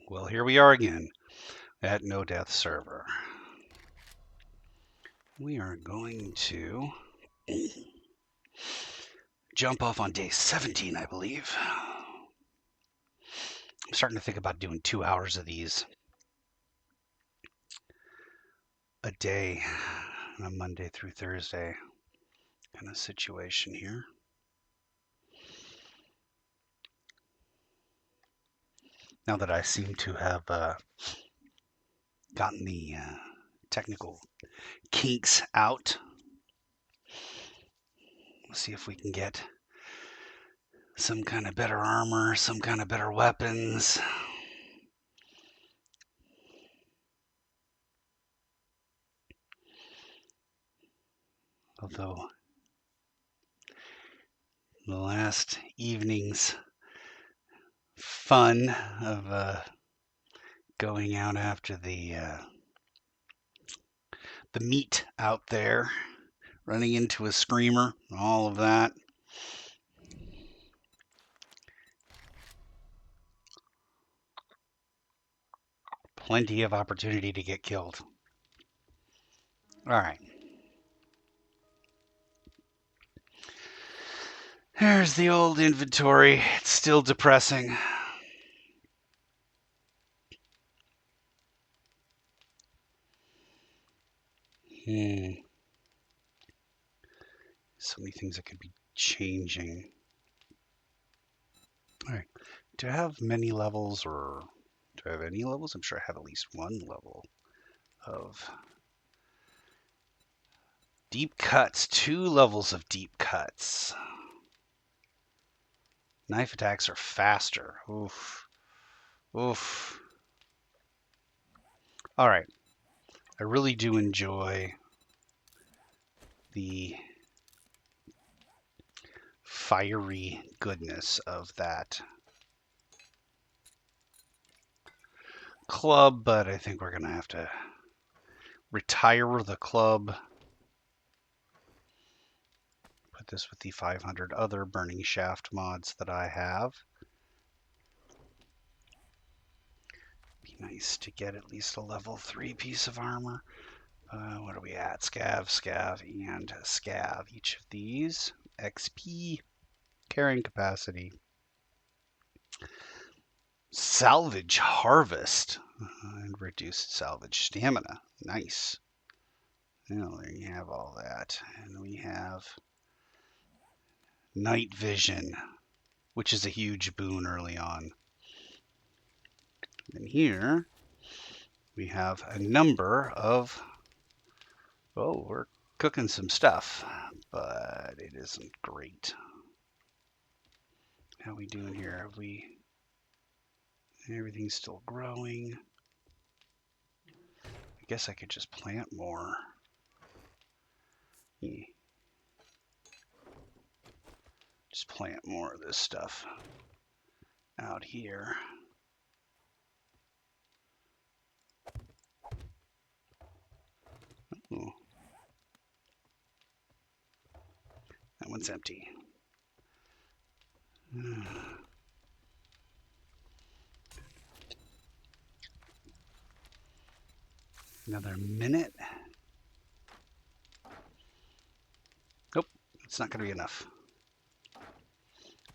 Well, here we are again at No Death Server. We are going to jump off on day 17, I believe. I'm starting to think about doing 2 hours of these a day on a Monday through Thursday kind of situation here. Now that I seem to have gotten the technical kinks out, let's see if we can get some kind of better armor, some kind of better weapons. Although the last evening's fun of going out after the meat out there, running into a screamer, all of that. Plenty of opportunity to get killed. All right. There's the old inventory. It's still depressing. So many things that could be changing. All right. Do I have many levels or do I have any levels? I'm sure I have at least one level of deep cuts. 2 levels of deep cuts. Knife attacks are faster. Oof. Oof. All right. I really do enjoy the fiery goodness of that club, but I think we're going to have to retire the club. Put this with the 500 other burning shaft mods that I have. Be nice to get at least a level 3 piece of armor. What are we at? Scav, Scav, and Scav. Each of these. XP. Carrying capacity. Salvage harvest. And reduced salvage stamina. Nice. Well, there you have all that. And we have night vision, which is a huge boon early on. And here we have a number of, oh, we're cooking some stuff, but it isn't great. How we doing here? Have we, everything's still growing. I guess I could just plant more. Just plant more of this stuff out here. Ooh. That one's empty. Another minute. Nope, it's not going to be enough.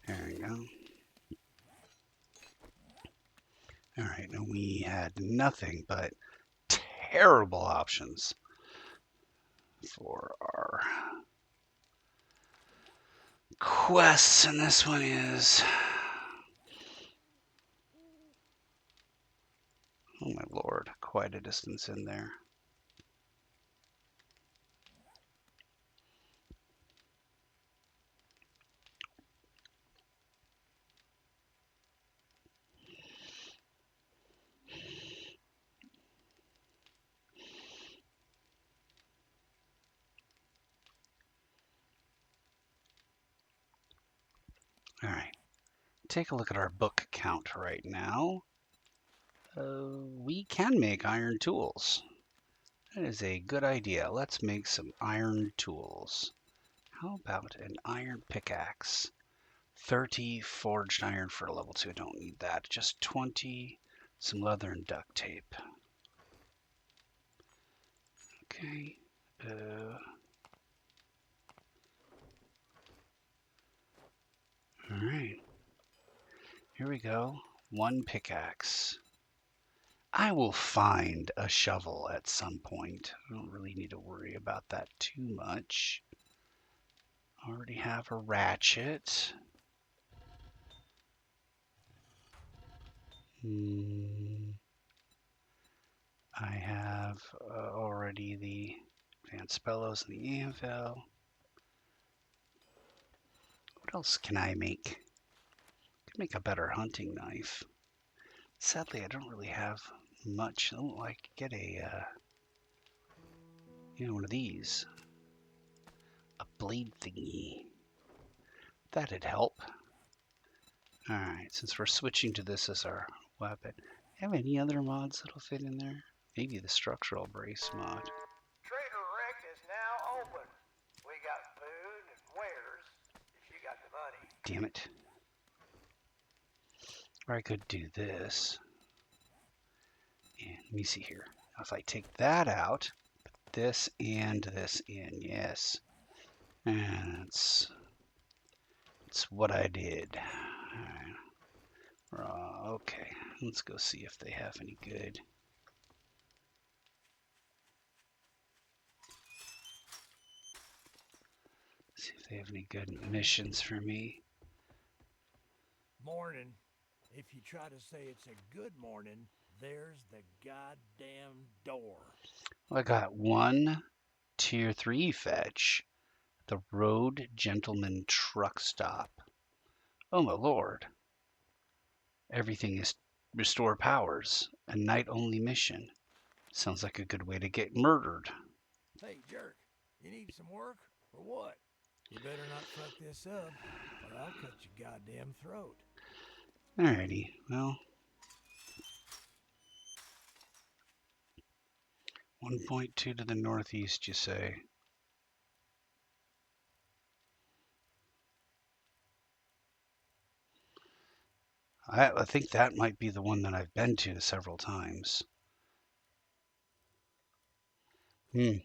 There we go. All right, now we had nothing but terrible options for our quests, and this one is, oh my lord, quite a distance in there. All right, take a look at our book count right now. We can make iron tools. That is a good idea. Let's make some iron tools. How about an iron pickaxe? 30 forged iron for level 2. I don't need that. Just 20 some leather and duct tape. Okay. All right. Here we go. One pickaxe. I will find a shovel at some point. I don't really need to worry about that too much. Already have a ratchet. I have already the advanced bellows and the anvil. What else can I make? I could make a better hunting knife. Sadly, I don't really have much. Oh, I could get a, one of these. A blade thingy. That'd help. Alright, since we're switching to this as our weapon, have any other mods that'll fit in there? Maybe the structural brace mod. Trader Rick is now open. We got food and wares if you got the money. Damn it. Or I could do this. And let me see here. If I take that out, put this and this in, yes. And it's what I did. Okay, let's go see if they have any good. See if they have any good missions for me. Morning. If you try to say it's a good morning, there's the goddamn door. Well, I got one tier 3 fetch. The Road Gentleman Truck Stop. Oh my lord. Everything is restore powers. A night-only mission. Sounds like a good way to get murdered. Hey, jerk. You need some work or what? You better not fuck this up, or I'll cut your goddamn throat. Alrighty, well. 1.2 to the northeast, you say? I think that might be the one that I've been to several times. I'm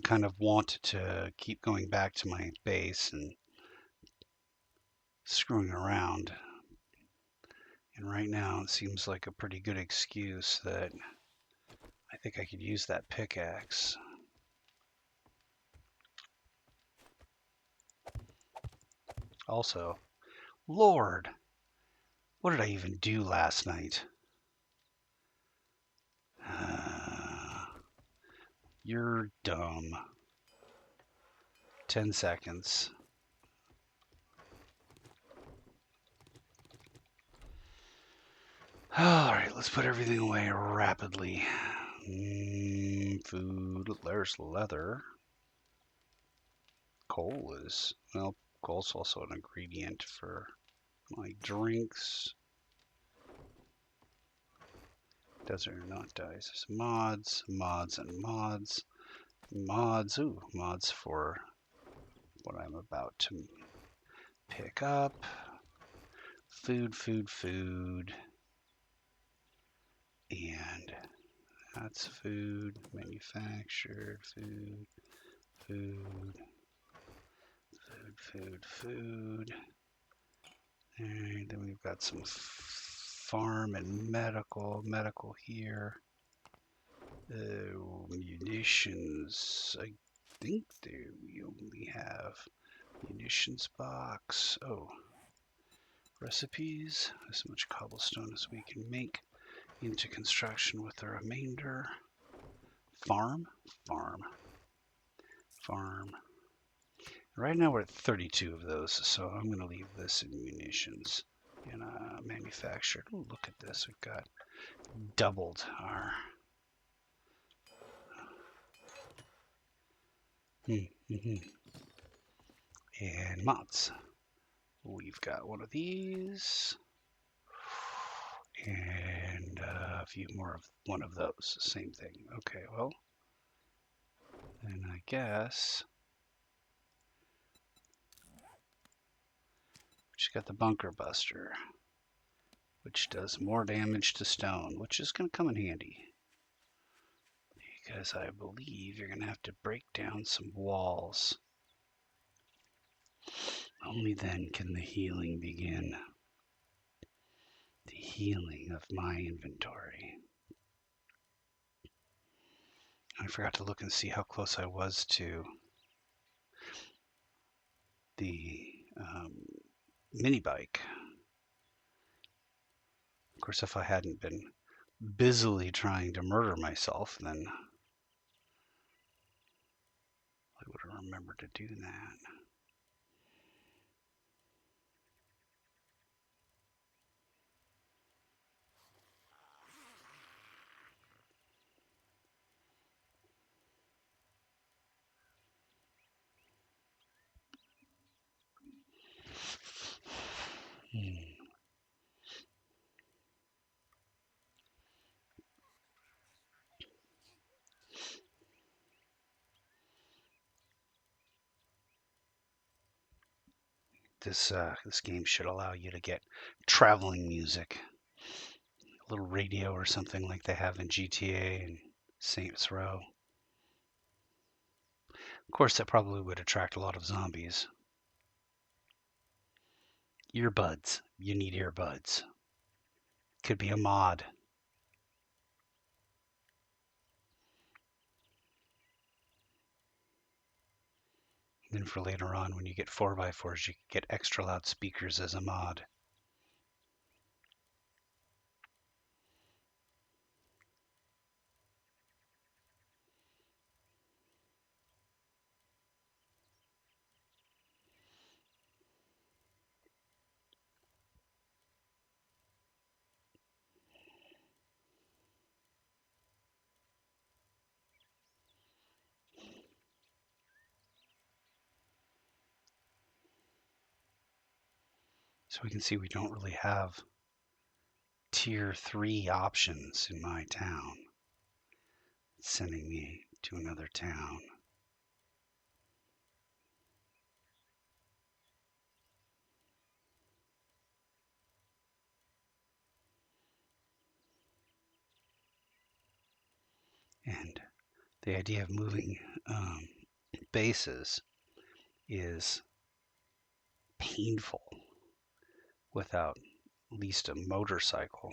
kind of want to keep going back to my base and screwing around. And right now it seems like a pretty good excuse that I think I could use that pickaxe. Also, Lord, what did I even do last night? You're dumb. 10 seconds. Alright, let's put everything away rapidly. Food, there's leather. Coal is, well, coal's also an ingredient for my drinks. Desert or not dies. There's mods, mods, and mods. Mods, ooh, mods for what I'm about to pick up. Food, food, food. And that's food, manufactured, food, food, food, food, food. And then we've got some farm and medical here. Munitions, I think we only have munitions box. Oh, recipes, as much cobblestone as we can make into construction with the remainder. Farm. Right now we're at 32 of those, so I'm going to leave this in munitions and manufactured. Ooh, look at this, we've got doubled our and mods. We've got one of these and a few more of one of those. Same thing. Okay, well, then I guess we just got the bunker buster. which does more damage to stone, which is going to come in handy. Because I believe you're going to have to break down some walls. Only then can the healing begin. The healing of my inventory. I forgot to look and see how close I was to the mini bike. Of course, if I hadn't been busily trying to murder myself, then I would have remembered to do that. This game should allow you to get traveling music, a little radio or something like they have in GTA and Saints Row. Of course, that probably would attract a lot of zombies. Earbuds. You need earbuds. Could be a mod. And then for later on, when you get 4x4s, you can get extra loud speakers as a mod. So we can see we don't really have tier 3 options in my town. It's sending me to another town. And the idea of moving bases is painful without at least a motorcycle.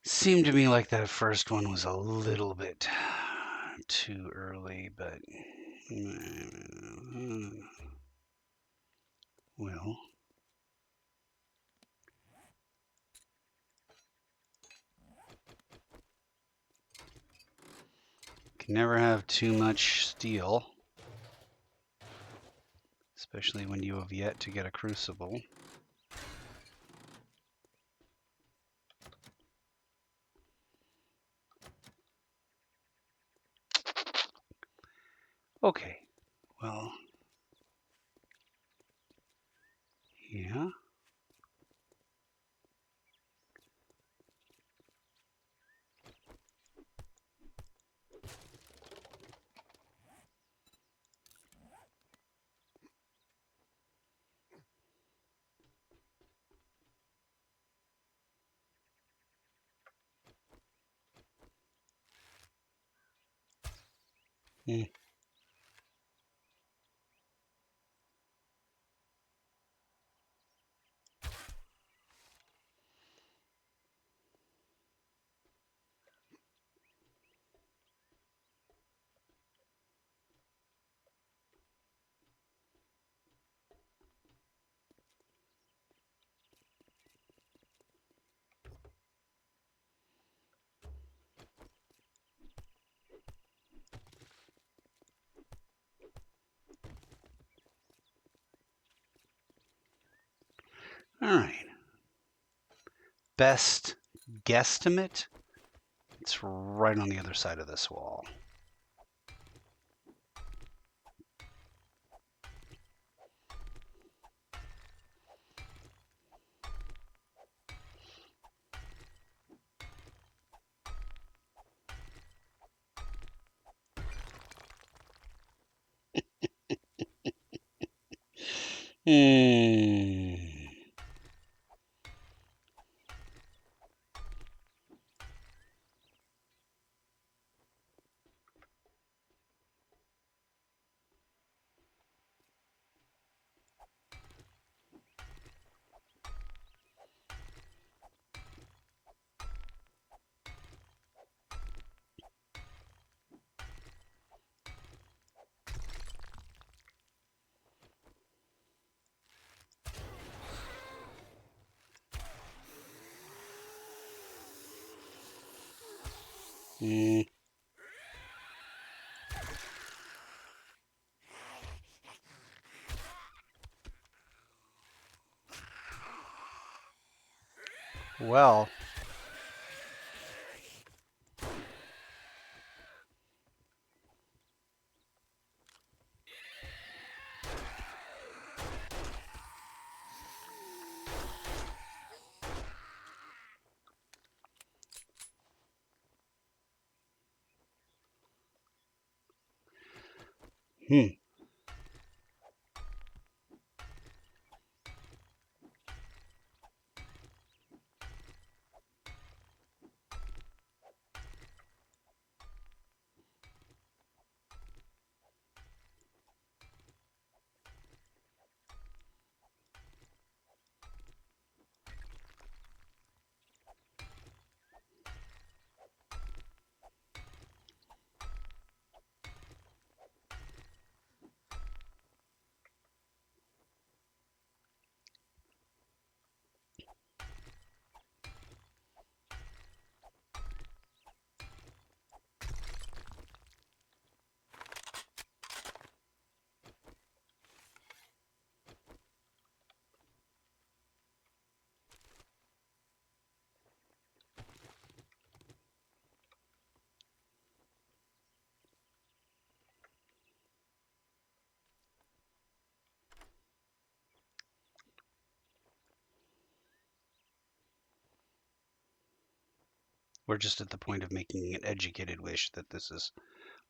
Seemed to me like that first one was a little bit too early, but well, can never have too much steel, especially when you have yet to get a crucible. Okay, well, yeah. All right. Best guesstimate It's right on the other side of this wall. Hmm. Hmm. Well, hmm. We're just at the point of making an educated wish that this is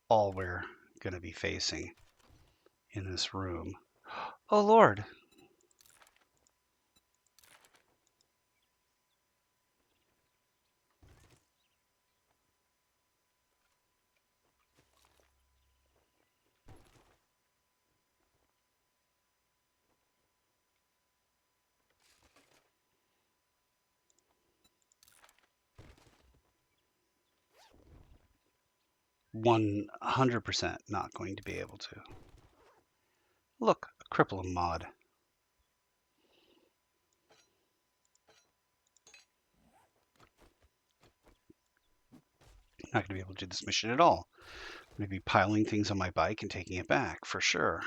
all we're going to be facing in this room. Oh, Lord. One 100% not going to be able to. Look, a cripple mod. Not going to be able to do this mission at all. I'm going to be piling things on my bike and taking it back for sure.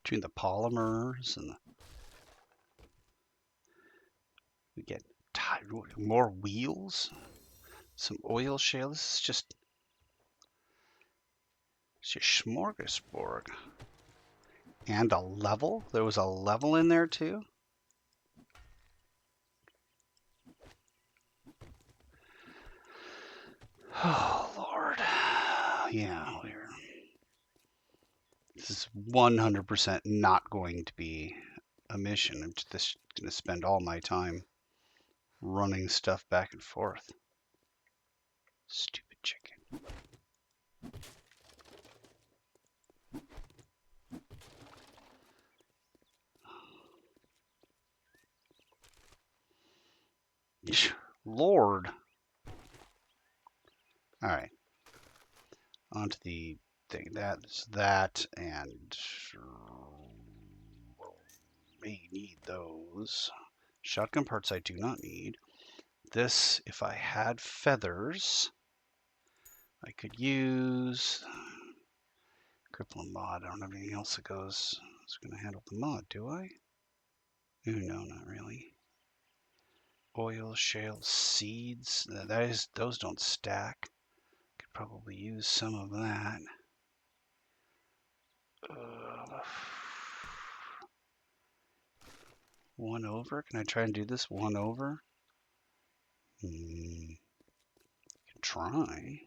Between the polymers and we get more wheels, some oil shale. This is just it's a smorgasbord. And a level. There was a level in there too. Oh Lord. Yeah, this is 100% not going to be a mission. I'm just going to spend all my time running stuff back and forth. Stupid chicken. Lord. All right. Onto the thing. That's that, and may need those. Shotgun parts I do not need. This, if I had feathers, I could use crippling mod. I don't have anything else that goes. It's going to handle the mod, do I? Ooh, no, not really. Oil, shale, seeds. Those don't stack. Could probably use some of that. One over. Can I try and do this one over? Can try.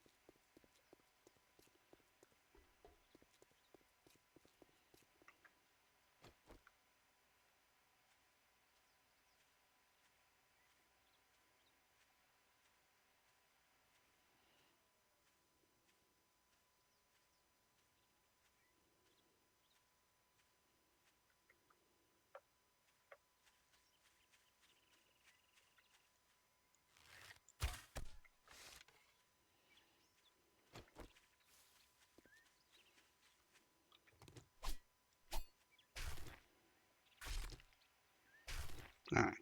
All right.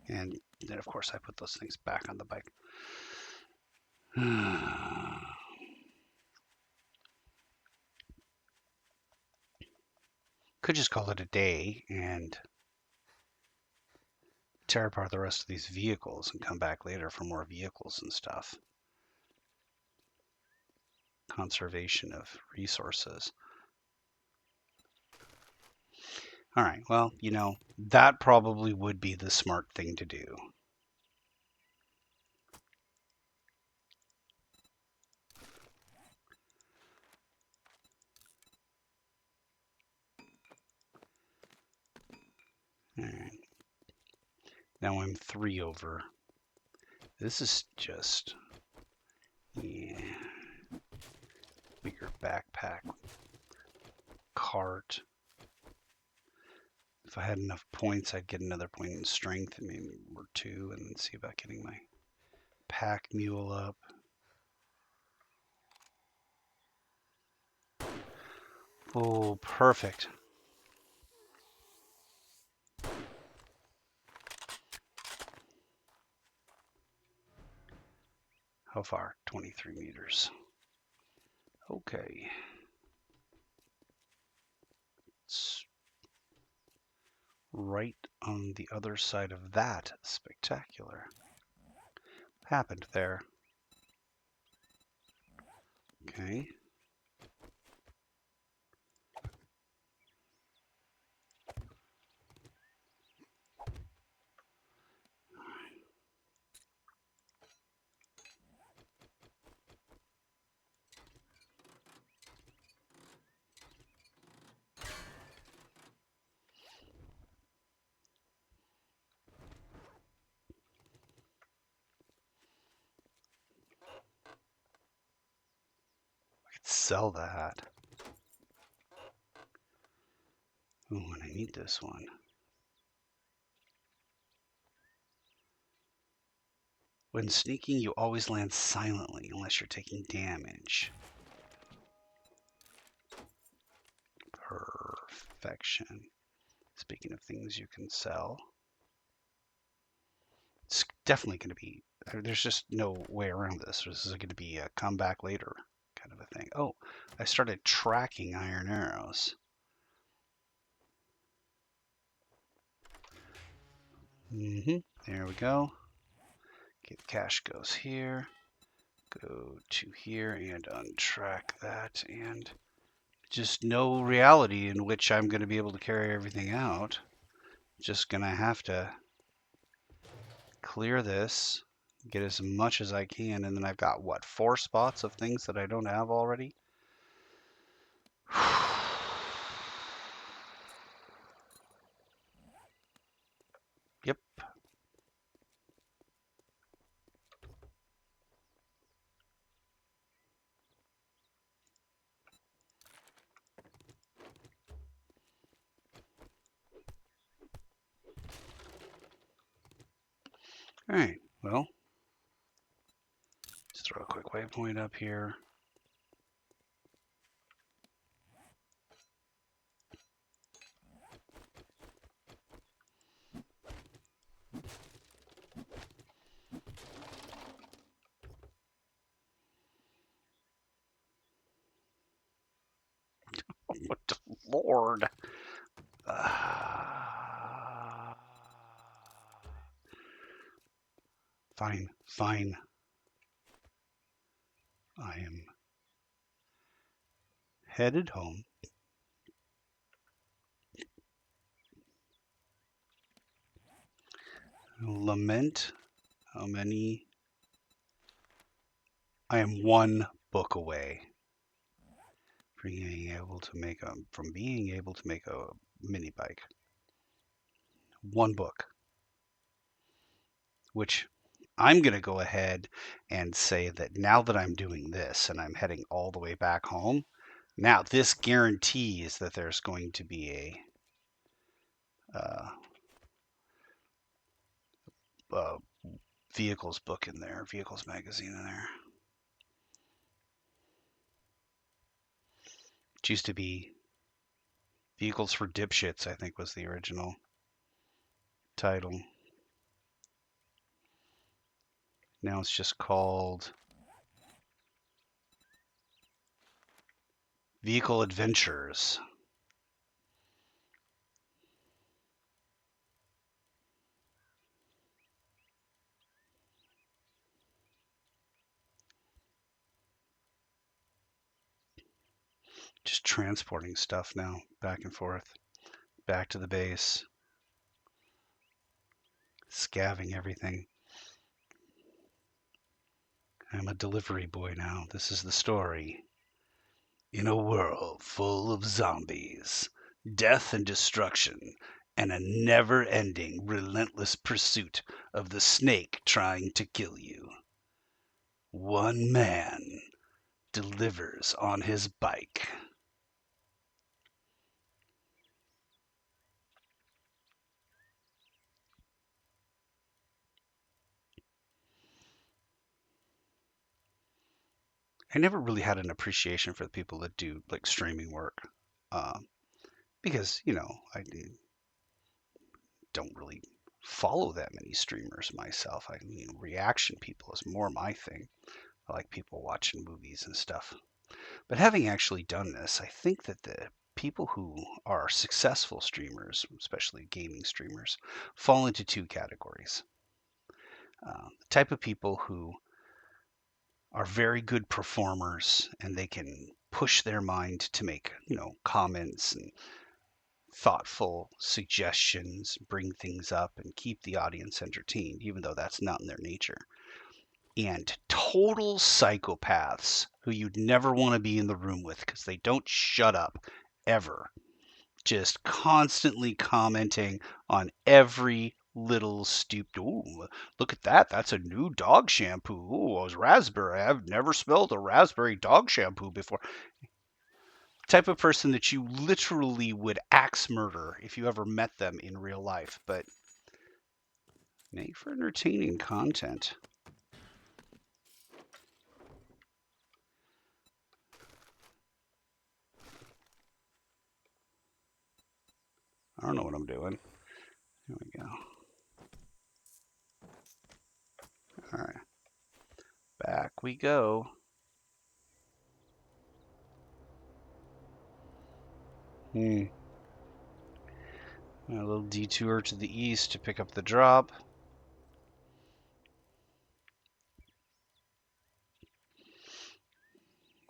And then, of course, I put those things back on the bike. Could just call it a day and tear apart the rest of these vehicles and come back later for more vehicles and stuff. Conservation of resources. All right, well, you know, that probably would be the smart thing to do. All right. Now I'm 3 over. This is just, yeah, bigger backpack, cart. If I had enough points, I'd get another point in strength and maybe or 2 and then see about getting my pack mule up. Oh, perfect. How far? 23 meters. Okay. It's right on the other side of that. Spectacular. Happened there. Okay. I could sell that. Ooh, and I need this one. When sneaking, you always land silently unless you're taking damage. Perfection. Speaking of things you can sell, it's definitely going to be, there's just no way around this. This is going to be a come back later kind of a thing. Oh, I started tracking iron arrows. There we go. Okay, cash goes here. Go to here and untrack that, and just no reality in which I'm going to be able to carry everything out. Just going to have to clear this, get as much as I can, and then I've got, what, 4 spots of things that I don't have already? Yep. All right, well, let's throw a quick waypoint up here. Lord. Fine, fine. I am headed home. Lament how many. I am one book away from being able to make a mini bike. One book, which I'm going to go ahead and say that now that I'm doing this and I'm heading all the way back home, now this guarantees that there's going to be a vehicles book in there, vehicles magazine in there. It used to be Vehicles for Dipshits, I think was the original title. Now it's just called Vehicle Adventures. Just transporting stuff now, back and forth, back to the base, scavving everything. I'm a delivery boy now. This is the story. In a world full of zombies, death and destruction, and a never-ending, relentless pursuit of the snake trying to kill you, one man delivers on his bike. I never really had an appreciation for the people that do like streaming work, because I don't really follow that many streamers myself. I mean, reaction people is more my thing. I like people watching movies and stuff. But having actually done this, I think that the people who are successful streamers, especially gaming streamers, fall into two categories. The type of people who are very good performers and they can push their mind to make, comments and thoughtful suggestions, bring things up and keep the audience entertained, even though that's not in their nature. And total psychopaths who you'd never want to be in the room with because they don't shut up ever. Just constantly commenting on every little stupid. Ooh, look at that. That's a new dog shampoo. Ooh, it was raspberry. I've never smelled a raspberry dog shampoo before. Type of person that you literally would axe murder if you ever met them in real life, but made for entertaining content. I don't know what I'm doing. Here we go. All right. Back we go. A little detour to the east to pick up the drop.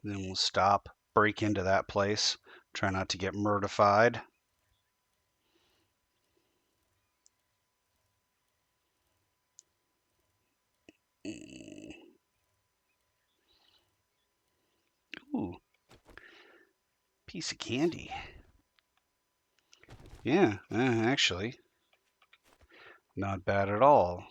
Then we'll stop, break into that place, try not to get murdified. Ooh, piece of candy. Yeah, actually, not bad at all.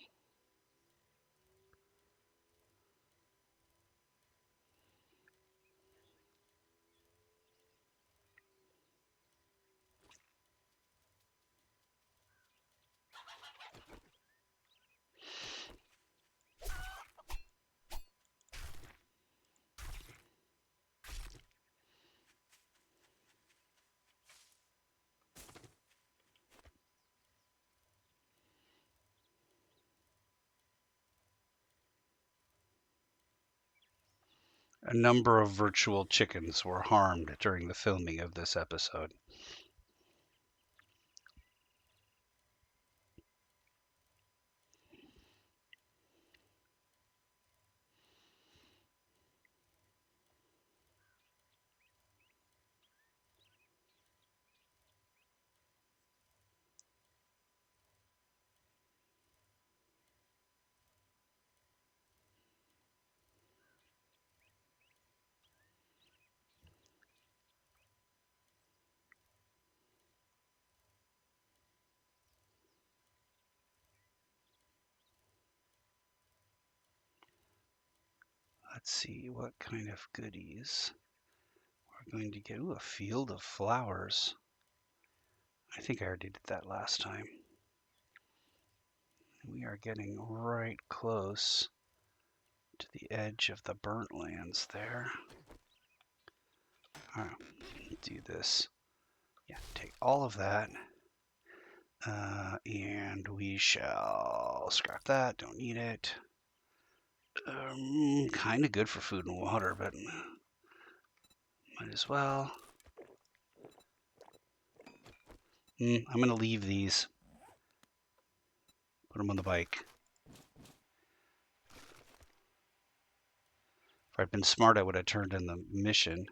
A number of virtual chickens were harmed during the filming of this episode. Let's see what kind of goodies we're going to get. Ooh, a field of flowers. I think I already did that last time. We are getting right close to the edge of the burnt lands there. All right, do this. Yeah, take all of that. And we shall scrap that. Don't need it. Kind of good for food and water, but might as well. I'm going to leave these. Put them on the bike. If I'd been smart, I would have turned in the mission.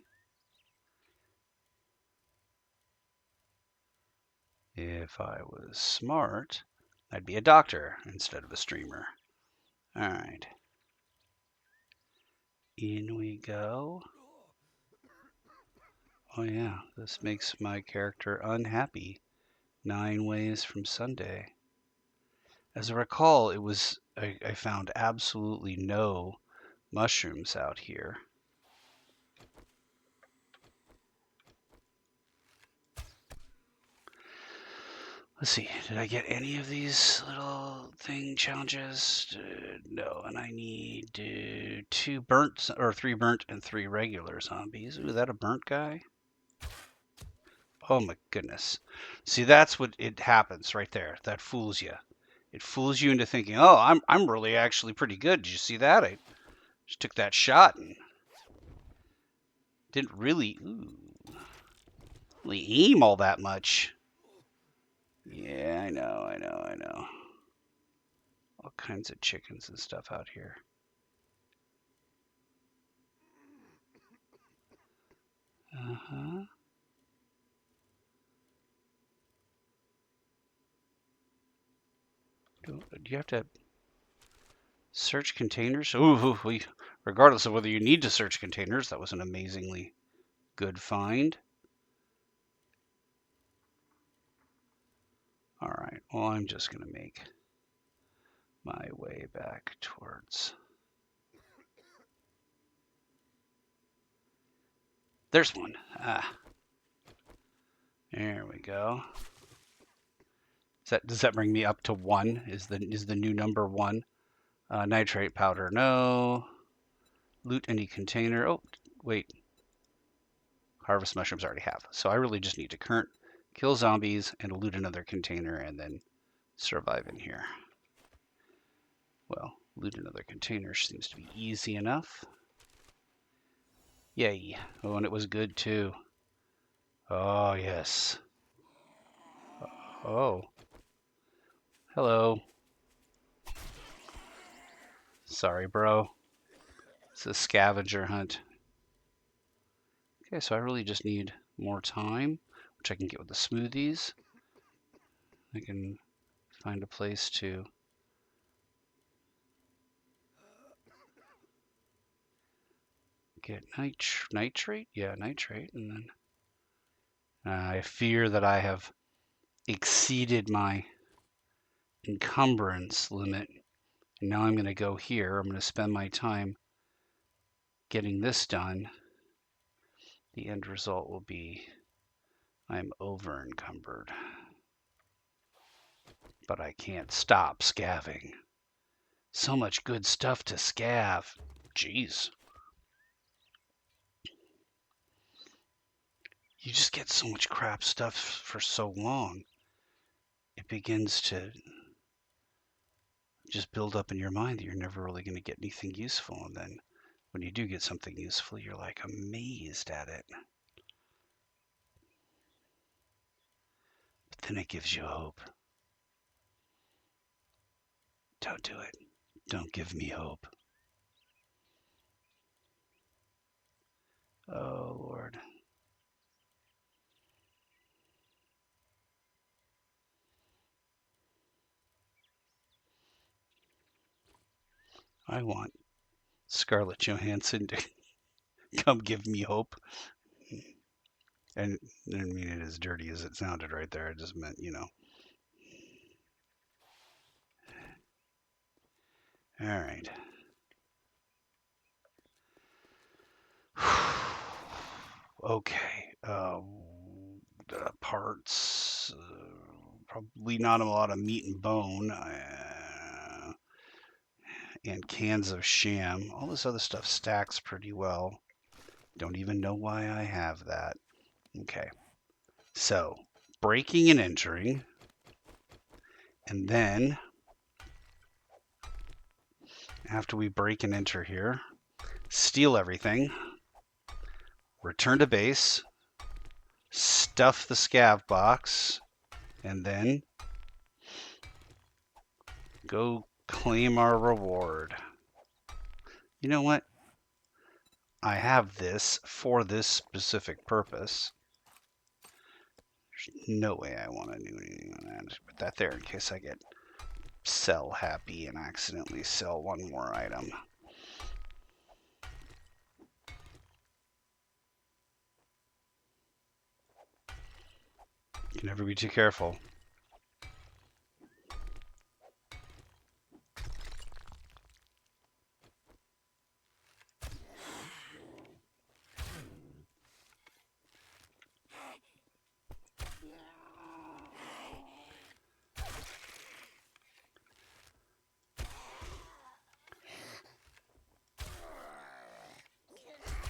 If I was smart, I'd be a doctor instead of a streamer. All right. In we go. Oh yeah, this makes my character unhappy. 9 ways from Sunday. As I recall, I found absolutely no mushrooms out here. Let's see, did I get any of these little thing challenges? No, and I need 3 burnt and 3 regular zombies. Ooh, is that a burnt guy? Oh my goodness. See, that's what it happens right there. That fools you. It fools you into thinking, oh, I'm really actually pretty good. Did you see that? I just took that shot and didn't really aim all that much. Yeah, I know. All kinds of chickens and stuff out here. Uh-huh. Do you have to search containers? Ooh, regardless of whether you need to search containers, that was an amazingly good find. All right, well, I'm just going to make my way back towards... There's one. There we go. Does that bring me up to 1? Is the new number 1? Nitrate powder, no. Loot any container. Oh, wait. Harvest mushrooms I already have. So I really just need to kill zombies and loot another container and then survive in here. Well, loot another container seems to be easy enough. Yay. Oh, and it was good too. Oh, yes. Oh. Hello. Sorry, bro. It's a scavenger hunt. Okay, so I really just need more time, which I can get with the smoothies. I can find a place to get nitrate? Yeah, nitrate. And then I fear that I have exceeded my encumbrance limit. And now I'm going to go here. I'm going to spend my time getting this done. The end result will be I'm over encumbered. But I can't stop scavving. So much good stuff to scav. Jeez. You just get so much crap stuff for so long. It begins to just build up in your mind that you're never really going to get anything useful. And then when you do get something useful, you're like amazed at it. But then it gives you hope. Don't do it. Don't give me hope. Oh, Lord. I want Scarlett Johansson to come give me hope. And I didn't mean it as dirty as it sounded right there. I just meant, you know. All right. Okay. Parts. Probably not a lot of meat and bone. And cans of sham. All this other stuff stacks pretty well. Don't even know why I have that. Okay. So, breaking and entering. And then, after we break and enter here, steal everything, return to base, stuff the scav box, and then go claim our reward. You know what? I have this for this specific purpose. There's no way I want to do anything on that. Just put that there in case I get sell happy and accidentally sell one more item. You can never be too careful.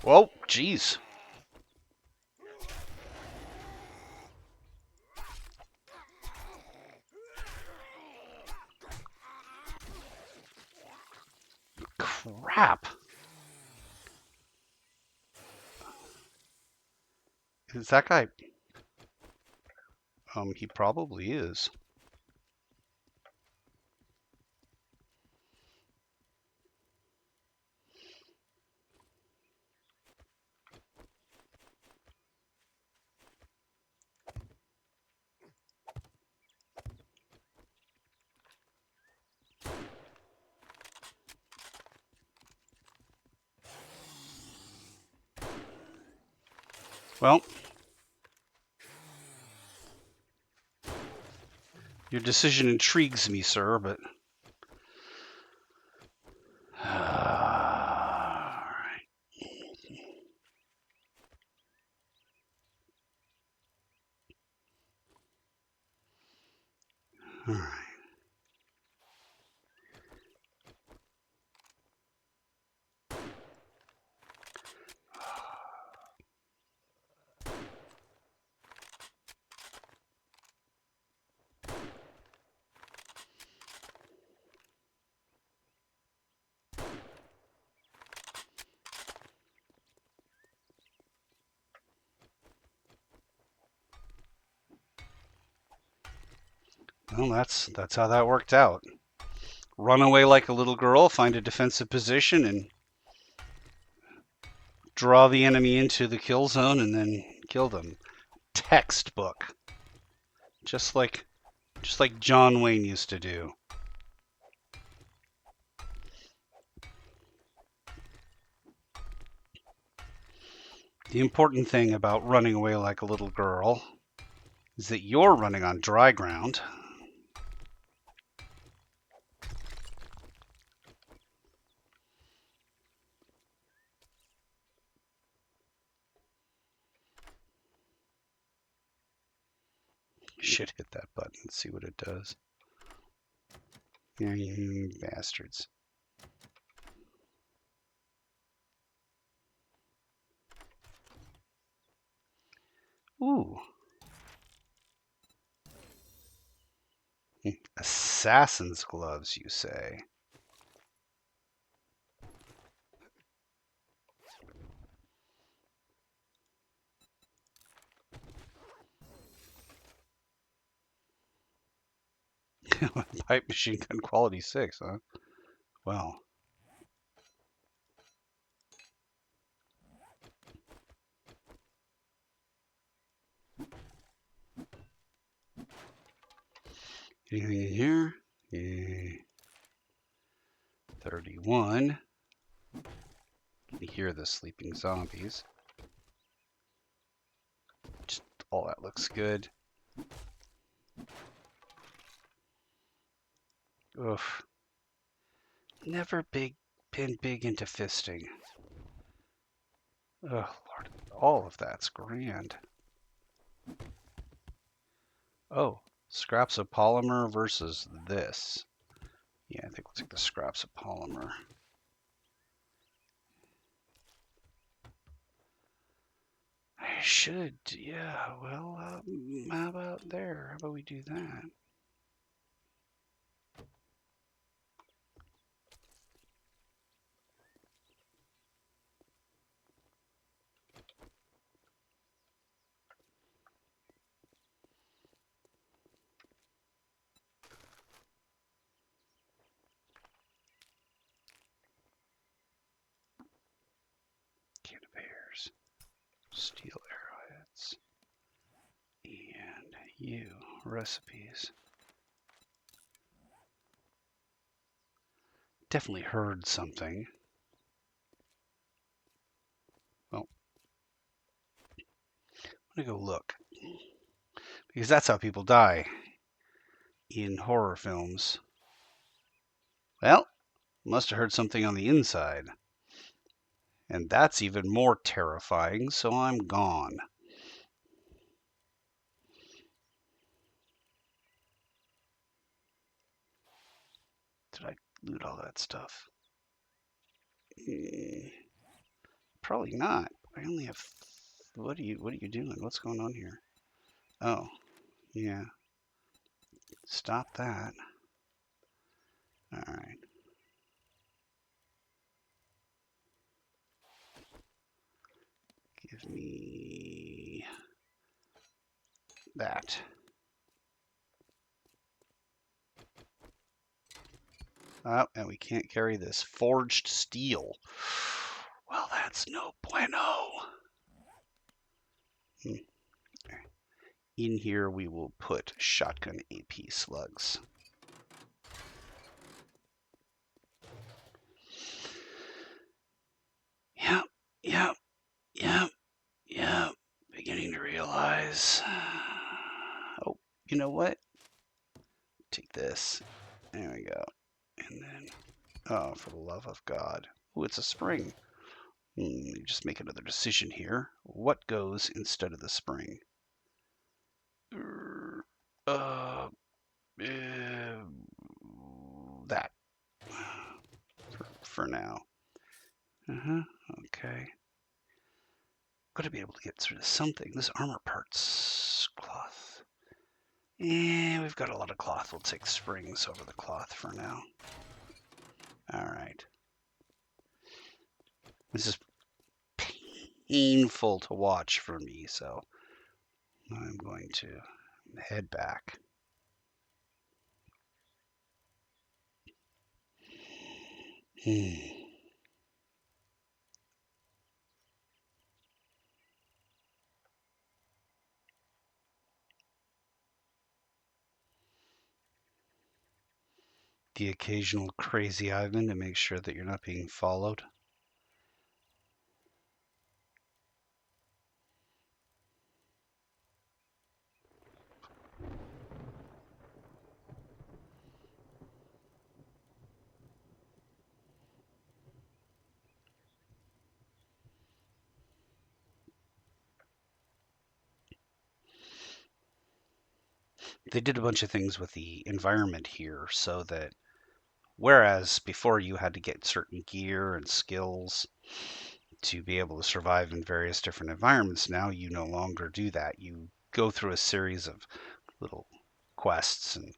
Whoa, jeez. Crap. Is that guy? He probably is. Well, your decision intrigues me, sir, but... Alright. Alright. Well, that's how that worked out. Run away like a little girl, find a defensive position, and draw the enemy into the kill zone, and then kill them. Textbook. Just like John Wayne used to do. The important thing about running away like a little girl is that you're running on dry ground. Should hit that button and see what it does. Yeah, you bastards. Ooh. Assassin's gloves, you say? Pipe machine gun quality 6, huh? Well. Anything in here? Yeah. 31. You hear the sleeping zombies. Just all that looks good. Oof. Never been big into fisting. Oh, Lord. All of that's grand. Oh, scraps of polymer versus this. Yeah, I think we'll take the scraps of polymer. I should, yeah. Well, how about there? How about we do that? Can of bears, steel arrowheads, and you recipes. Definitely heard something. Well, I'm gonna go look because that's how people die in horror films. Well, must have heard something on the inside. And that's even more terrifying, so I'm gone. Did I loot all that stuff? Probably not. I only have. What are you doing? What's going on here? Oh, yeah. Stop that. All right. Give me that. Oh, and we can't carry this forged steel. Well, that's no bueno. In here, we will put shotgun AP slugs. Yep. Beginning to realize. Oh, you know what? Take this. There we go. And then, oh, for the love of God. Oh, it's a spring. Just make another decision here. What goes instead of the spring? Uh, that. For now. Okay. Gotta be able to get through to something. This armor parts cloth. We've got a lot of cloth. We'll take springs over the cloth for now. All right. This is painful to watch for me, so I'm going to head back. The occasional crazy Ivan to make sure that you're not being followed. They did a bunch of things with the environment here so that whereas before you had to get certain gear and skills to be able to survive in various different environments, now you no longer do that. You go through a series of little quests, and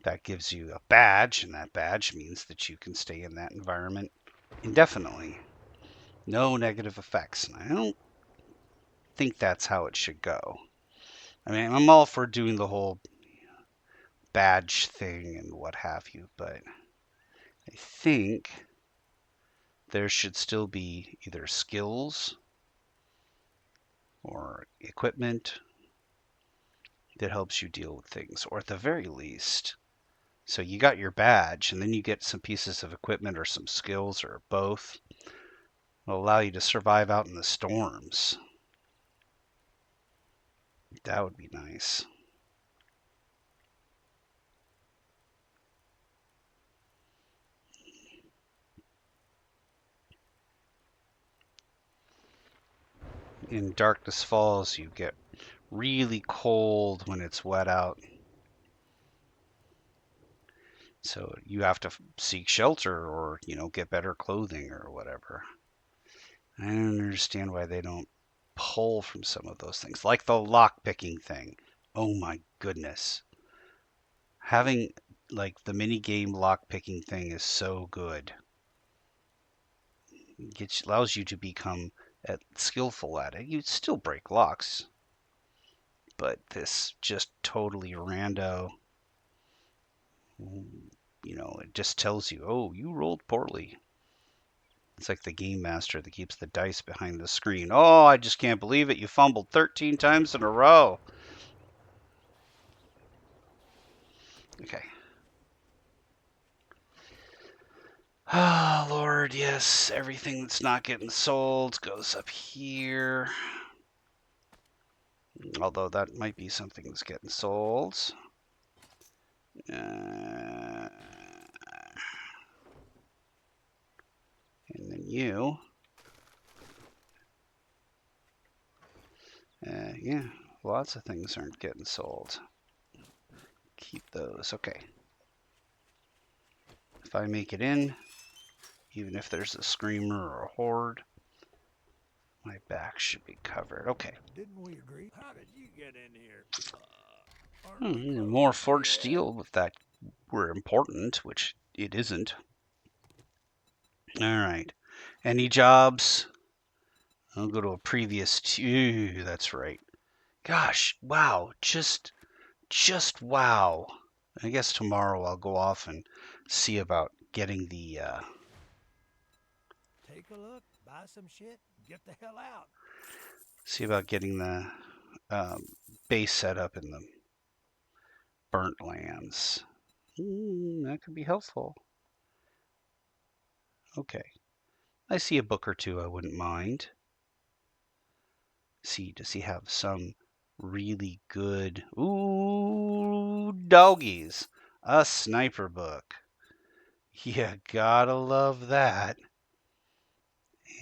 that gives you a badge, and that badge means that you can stay in that environment indefinitely. No negative effects. And I don't think that's how it should go. I mean, I'm all for doing the whole badge thing and what have you, but I think there should still be either skills or equipment that helps you deal with things, or at the very least, so you got your badge and then you get some pieces of equipment or some skills or both. It'll allow you to survive out in the storms. That would be nice. In Darkness Falls, you get really cold when it's wet out. So you have to seek shelter or, get better clothing or whatever. I don't understand why they don't pull from some of those things, like the lock picking thing. Oh my goodness. Having like the mini game lock picking thing is so good. It allows you to become skillful at it. You still break locks, but this just totally rando. It just tells you, oh, you rolled poorly. It's like the game master that keeps the dice behind the screen. Oh, I just can't believe it. You fumbled 13 times in a row. Okay. Oh, Lord, yes. Everything that's not getting sold goes up here. Although that might be something that's getting sold. And then you. Yeah, lots of things aren't getting sold. Keep those. Okay. If I make it in, even if there's a screamer or a horde, my back should be covered. Okay. Didn't we agree? How did you get in here? More forged steel, if that were important, which it isn't. All right. Any jobs? I'll go to a previous two. That's right. Gosh, wow. Just wow. I guess tomorrow I'll go off and see about getting the Take a look, buy some shit, get the hell out. base set up in the Burnt Lands. That could be helpful. Okay. I see a book or two I wouldn't mind. See, does he have some really good... Ooh, doggies. A sniper book. You gotta love that.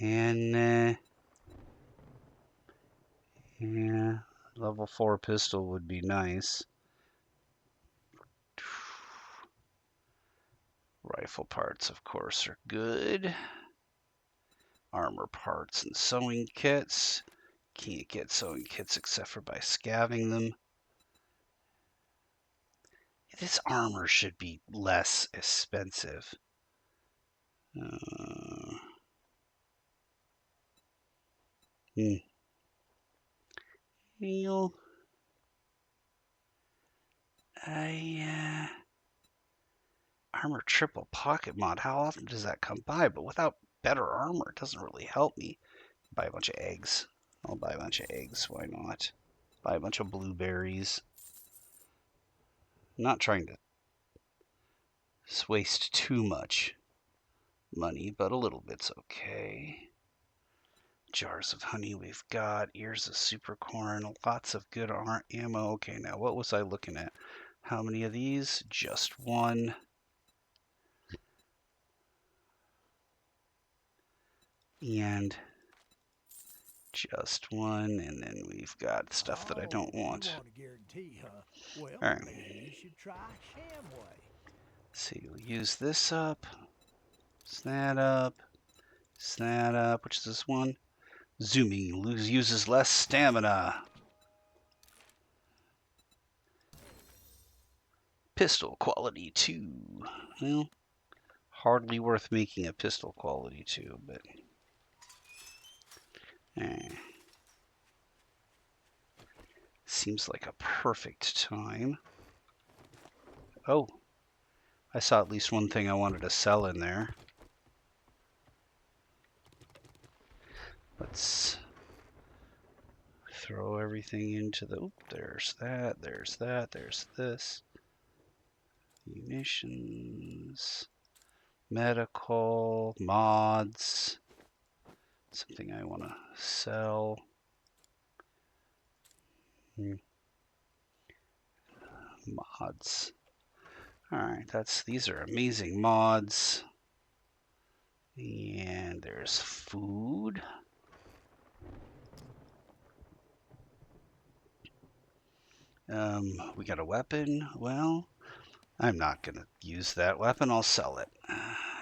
And, yeah, level 4 pistol would be nice. Rifle parts, of course, are good. Armor parts and sewing kits. Can't get sewing kits except for by scavving them. This armor should be less expensive. Heal. Armor triple pocket mod. How often does that come by? But without better armor, it doesn't really help me. Buy a bunch of eggs. I'll buy a bunch of eggs. Why not? Buy a bunch of blueberries. I'm not trying to waste too much money, but a little bit's okay. Jars of honey we've got. Ears of super corn. Lots of good ammo. Okay, now what was I looking at? How many of these? Just one. And just one, and then we've got stuff that I don't want. You want a guarantee, huh? Well, all right. maybe you should try Shamway. See, we'll use this up. That up. That up. Which is this one? Zooming uses less stamina. Pistol quality 2. Well, hardly worth making a pistol quality 2, but seems like a perfect time. Oh, I saw at least one thing I wanted to sell in there. Let's throw everything into the... Oop, there's that, there's that, there's this. Munitions, medical, mods. Something I want to sell. Mods. Alright, these are amazing mods. And there's food. We got a weapon. Well, I'm not going to use that weapon. I'll sell it.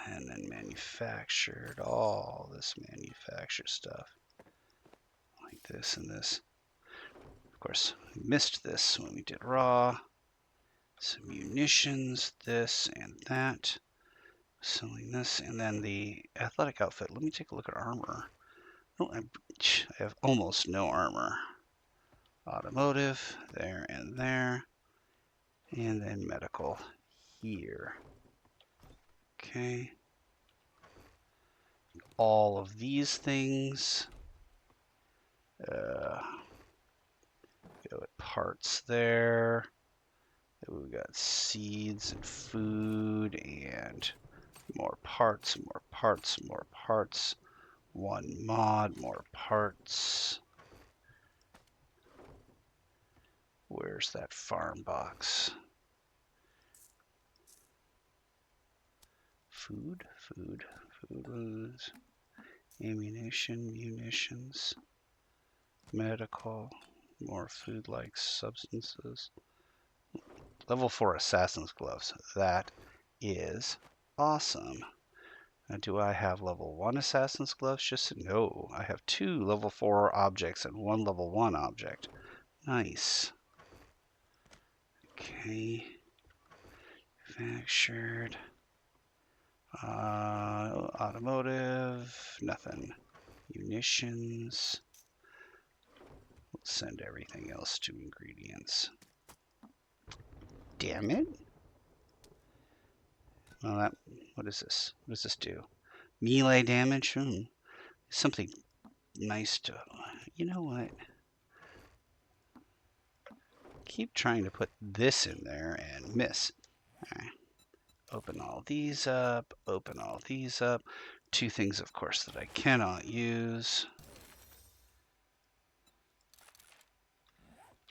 And then manufactured. All this manufactured stuff. Like this and this. Of course, we missed this when we did raw. Some munitions, this and that. Selling this. And then the athletic outfit. Let me take a look at armor. Oh, I have almost no armor. Automotive, there and there. And then medical here. Okay. All of these things. Go with parts there. We've got seeds and food and more parts, more parts, more parts. One mod, more parts. Where's that farm box? Food, food, food, ammunition, munitions, medical, more food-like substances. Level 4 Assassin's Gloves. That is awesome. Now, do I have level 1 Assassin's Gloves? No. I have 2 level 4 objects and 1 level 1 object. Nice. Okay. Manufactured. Automotive. Nothing. Munitions. We'll send everything else to ingredients. Damn it. Well, what is this? What does this do? Melee damage? Something nice to... You know what? Keep trying to put this in there and miss. All right. Open all these up. Open all these up. 2 things, of course, that I cannot use.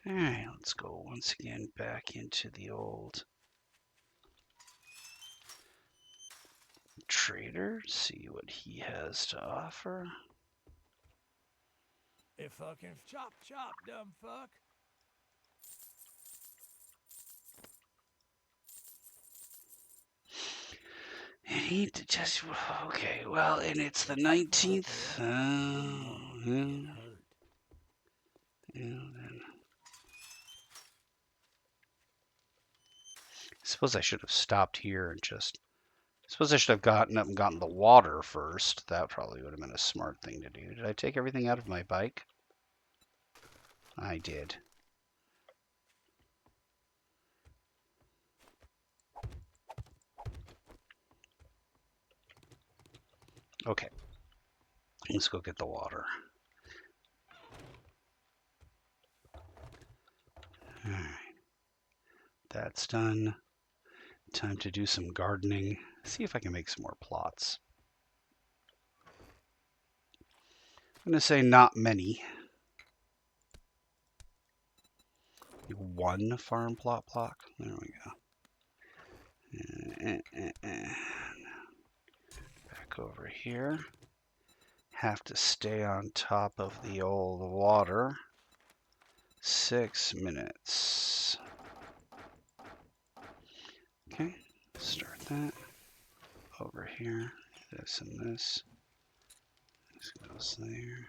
All right, let's go once again back into the old trader. See what he has to offer. Hey, fucking chop, chop, dumb fuck. He just okay. Well, and it's the 19th. Then I suppose I should have stopped here and just. I suppose I should have gotten up and gotten the water first. That probably would have been a smart thing to do. Did I take everything out of my bike? I did. Okay. Let's go get the water. Alright. That's done. Time to do some gardening. See if I can make some more plots. I'm going to say not many. 1 farm plot block. There we go. Back over here. Have to stay on top of the old water. 6 minutes. Okay, start that. Over here, this and this. This goes there.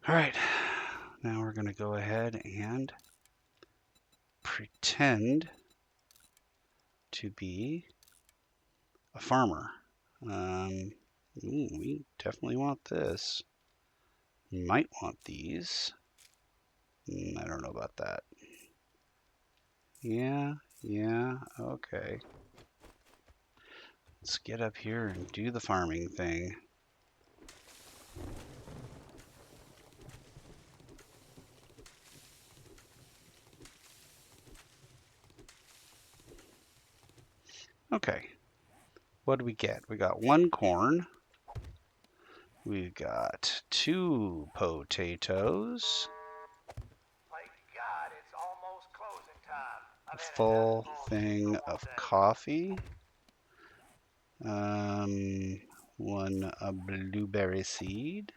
All right, now we're going to go ahead and pretend to be a farmer. We definitely want this. You might want these. I don't know about that. Yeah, okay. Let's get up here and do the farming thing. Okay. What do we get? We got 1 corn. We got 2 potatoes. Thank God it's almost closing time. A full thing of coffee. 1 blueberry seed.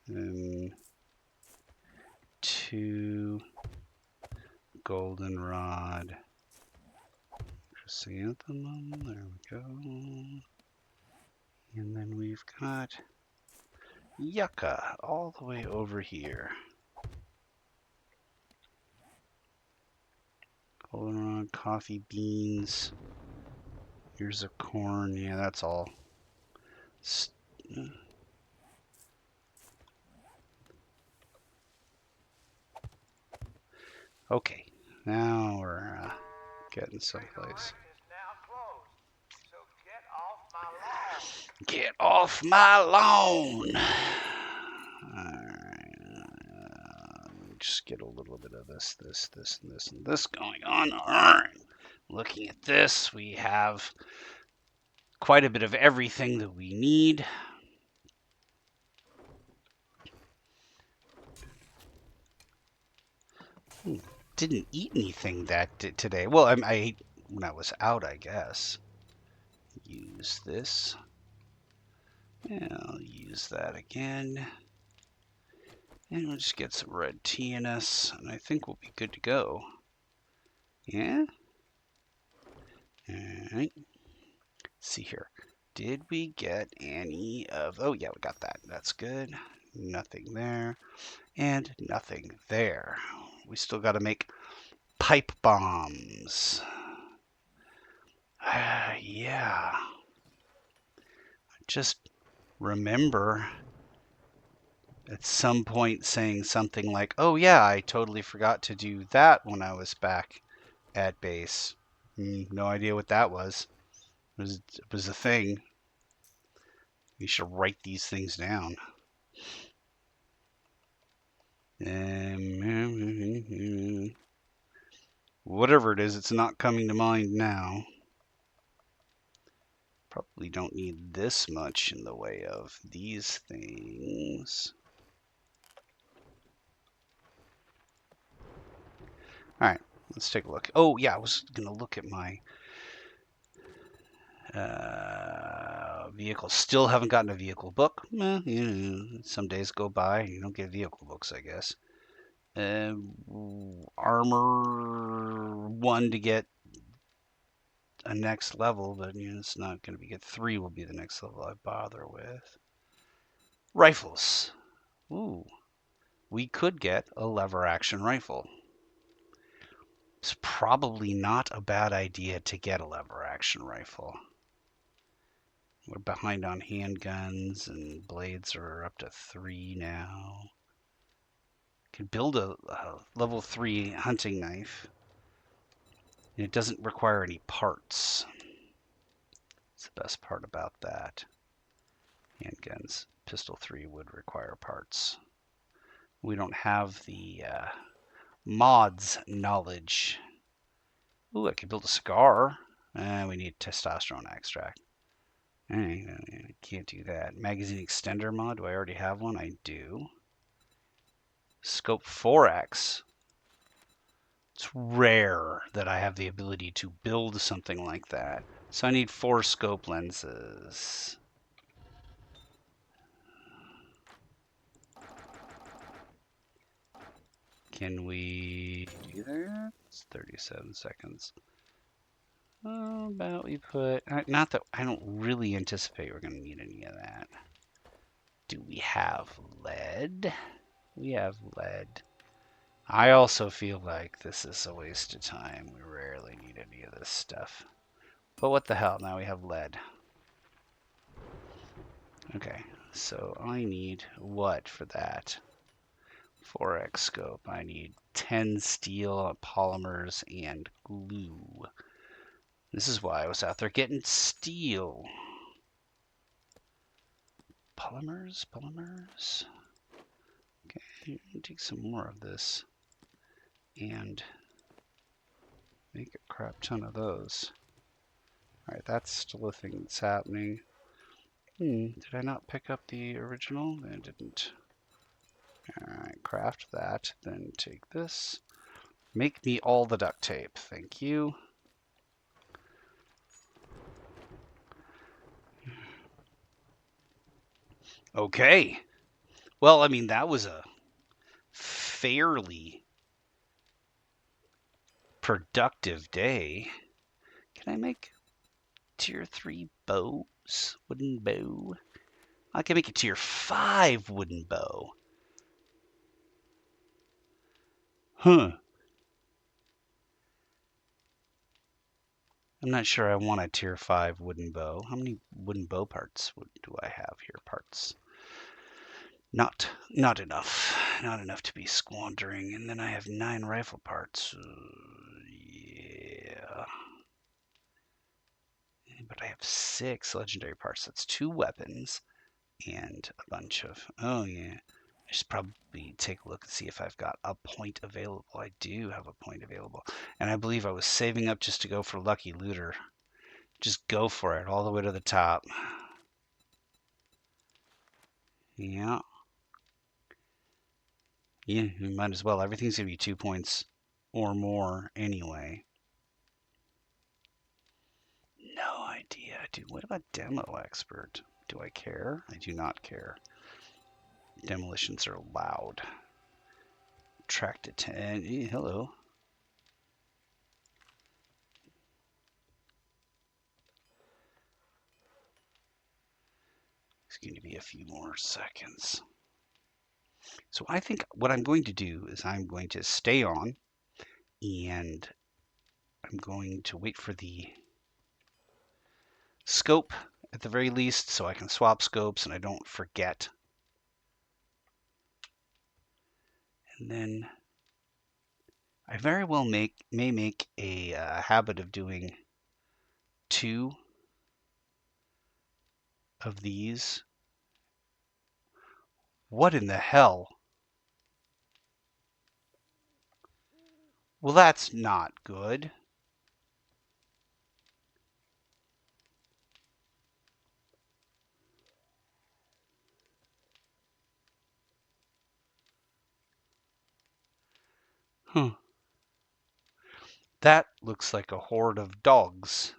And 2 goldenrod chrysanthemum. There we go. And then we've got yucca all the way over here. Goldenrod, coffee beans. Here's a corn. Yeah, that's all. Okay, now we're getting someplace. Get off my lawn! Alright. Just get a little bit of this, and this going on. Alright. Looking at this, we have quite a bit of everything that we need. Didn't eat anything that today. Well, I ate when I was out, I guess. Use this. Yeah, I'll use that again. And we'll just get some red tea in us, and I think we'll be good to go. Yeah? Alright. See here. Did we get any of... Oh, yeah, we got that. That's good. Nothing there. And nothing there. We still got to make pipe bombs. Yeah. Just remember at some point saying something like, oh yeah, I totally forgot to do that when I was back at base. No idea what that was. It was a thing. You should write these things down. Whatever it is, it's not coming to mind now. Probably don't need this much in the way of these things. All right, let's take a look. Oh, yeah, I was going to look at my vehicle. Still haven't gotten a vehicle book. Some days go by and you don't get vehicle books, I guess. Armor 1 to get a next level, but it's not going to be good. 3 will be the next level I bother with. Rifles. Ooh. We could get a lever action rifle. It's probably not a bad idea to get a lever action rifle. We're behind on handguns, and blades are up to 3 now. Could build a level 3 hunting knife. And it doesn't require any parts. That's the best part about that. Handguns. Pistol 3 would require parts. We don't have the mods knowledge. Ooh, I could build a cigar. We need testosterone extract. I can't do that. Magazine extender mod. Do I already have one? I do. Scope 4X. It's rare that I have the ability to build something like that. So I need 4 scope lenses. Can we do that? It's 37 seconds. How about we put... Not that I don't really anticipate we're going to need any of that. Do we have lead? We have lead. I also feel like this is a waste of time. We rarely need any of this stuff. But what the hell? Now we have lead. Okay. So I need what for that? 4x scope. I need 10 steel, polymers, and glue. This is why I was out there getting steel. Polymers. Okay, take some more of this and make a crap ton of those. Alright, that's still a thing that's happening. Did I not pick up the original? I didn't. Alright, craft that. Then take this. Make me all the duct tape. Thank you. Okay. Well, I mean, that was a fairly productive day. Can I make tier 3 bows? Wooden bow? I can make a tier 5 wooden bow. Huh. I'm not sure I want a tier 5 wooden bow. How many wooden bow parts do I have here? Parts. Not enough. Not enough to be squandering. And then I have 9 rifle parts. Yeah. But I have 6 legendary parts. That's 2 weapons and a bunch of... Oh, yeah. I should probably take a look and see if I've got a point available. I do have a point available. And I believe I was saving up just to go for Lucky Looter. Just go for it all the way to the top. Yeah. Yeah, you might as well. Everything's going to be 2 points or more anyway. No idea, dude. What about Demo Expert? Do I care? I do not care. Demolitions are loud. Track to 10. Hello. It's going to be a few more seconds. So I think what I'm going to do is I'm going to stay on and I'm going to wait for the scope at the very least so I can swap scopes and I don't forget. And then I very well may make a habit of doing 2 of these. What in the hell? Well, that's not good. Huh. That looks like a horde of dogs.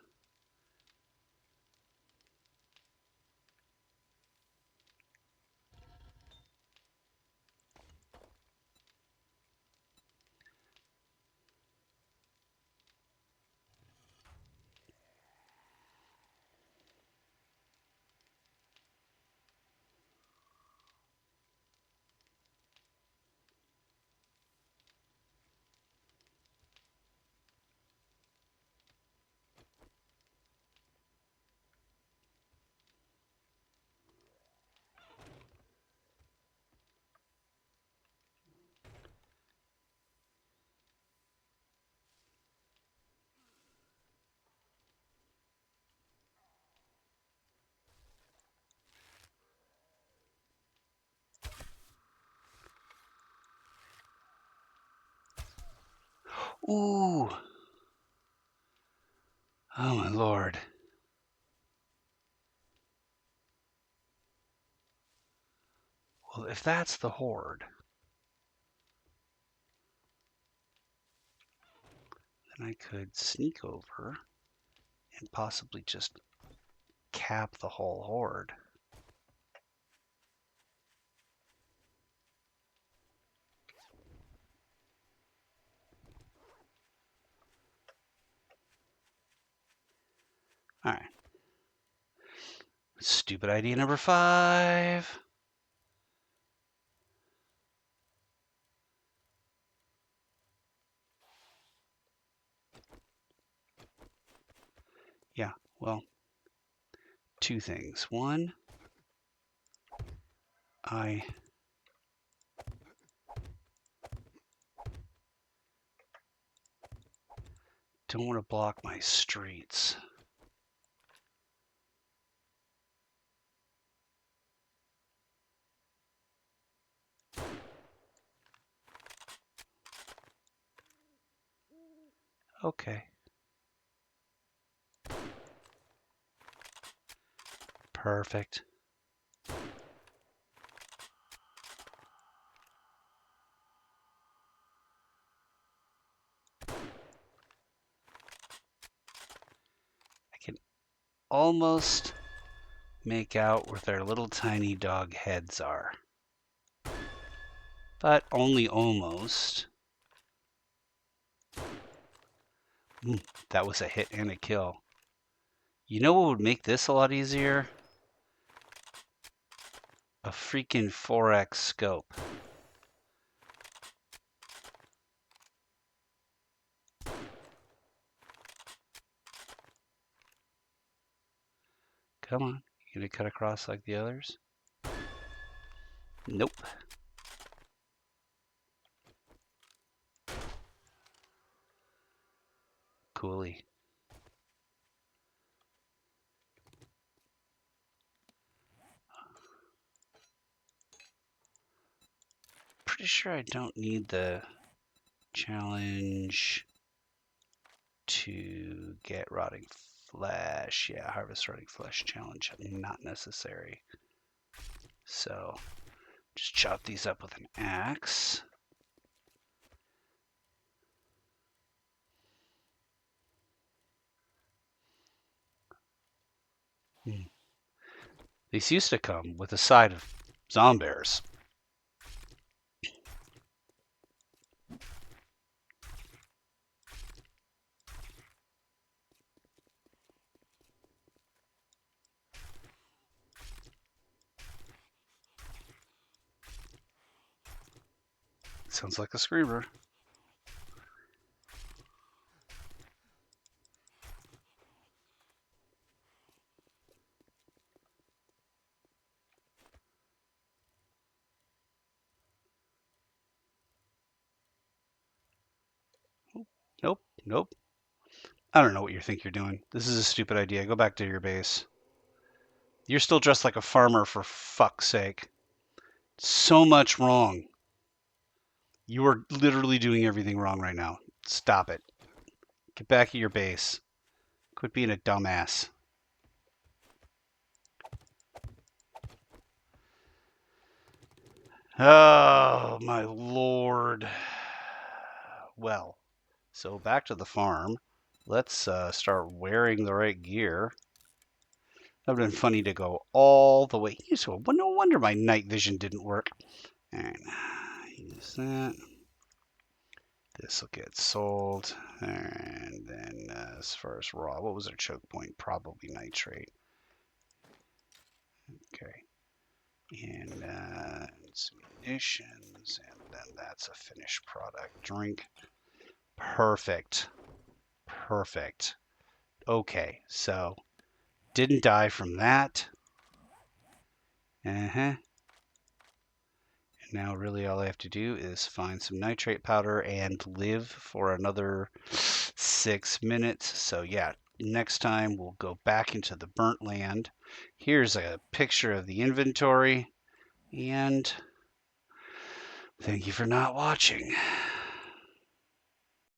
Ooh. Oh my lord. Well, if that's the horde, then I could sneak over and possibly just cap the whole horde. Alright. Stupid idea number 5. Yeah, well, 2 things. One, I don't want to block my streets. Okay. Perfect. I can almost make out where their little tiny dog heads are. But only almost. That was a hit and a kill. You know what would make this a lot easier? A freaking 4x scope. Come on, you gonna cut across like the others? Nope. Coolie. Pretty sure I don't need the challenge to get rotting flesh. Yeah, harvest rotting flesh challenge, not necessary. So just chop these up with an axe. These used to come with a side of zombies. Sounds like a screamer. Nope, nope. I don't know what you think you're doing. This is a stupid idea. Go back to your base. You're still dressed like a farmer, for fuck's sake. So much wrong. You are literally doing everything wrong right now. Stop it. Get back at your base. Quit being a dumbass. Oh, my lord. Well, so back to the farm. Let's start wearing the right gear. That would have been funny to go all the way. No wonder my night vision didn't work. All right, use that. This will get sold. And then as far as raw, what was our choke point? Probably nitrate. Okay. And some munitions. And then that's a finished product. Drink. Perfect. Perfect. Okay, so didn't die from that. And now really all I have to do is find some nitrate powder and live for another 6 minutes. So yeah, next time we'll go back into the burnt land. Here's a picture of the inventory, and thank you for not watching.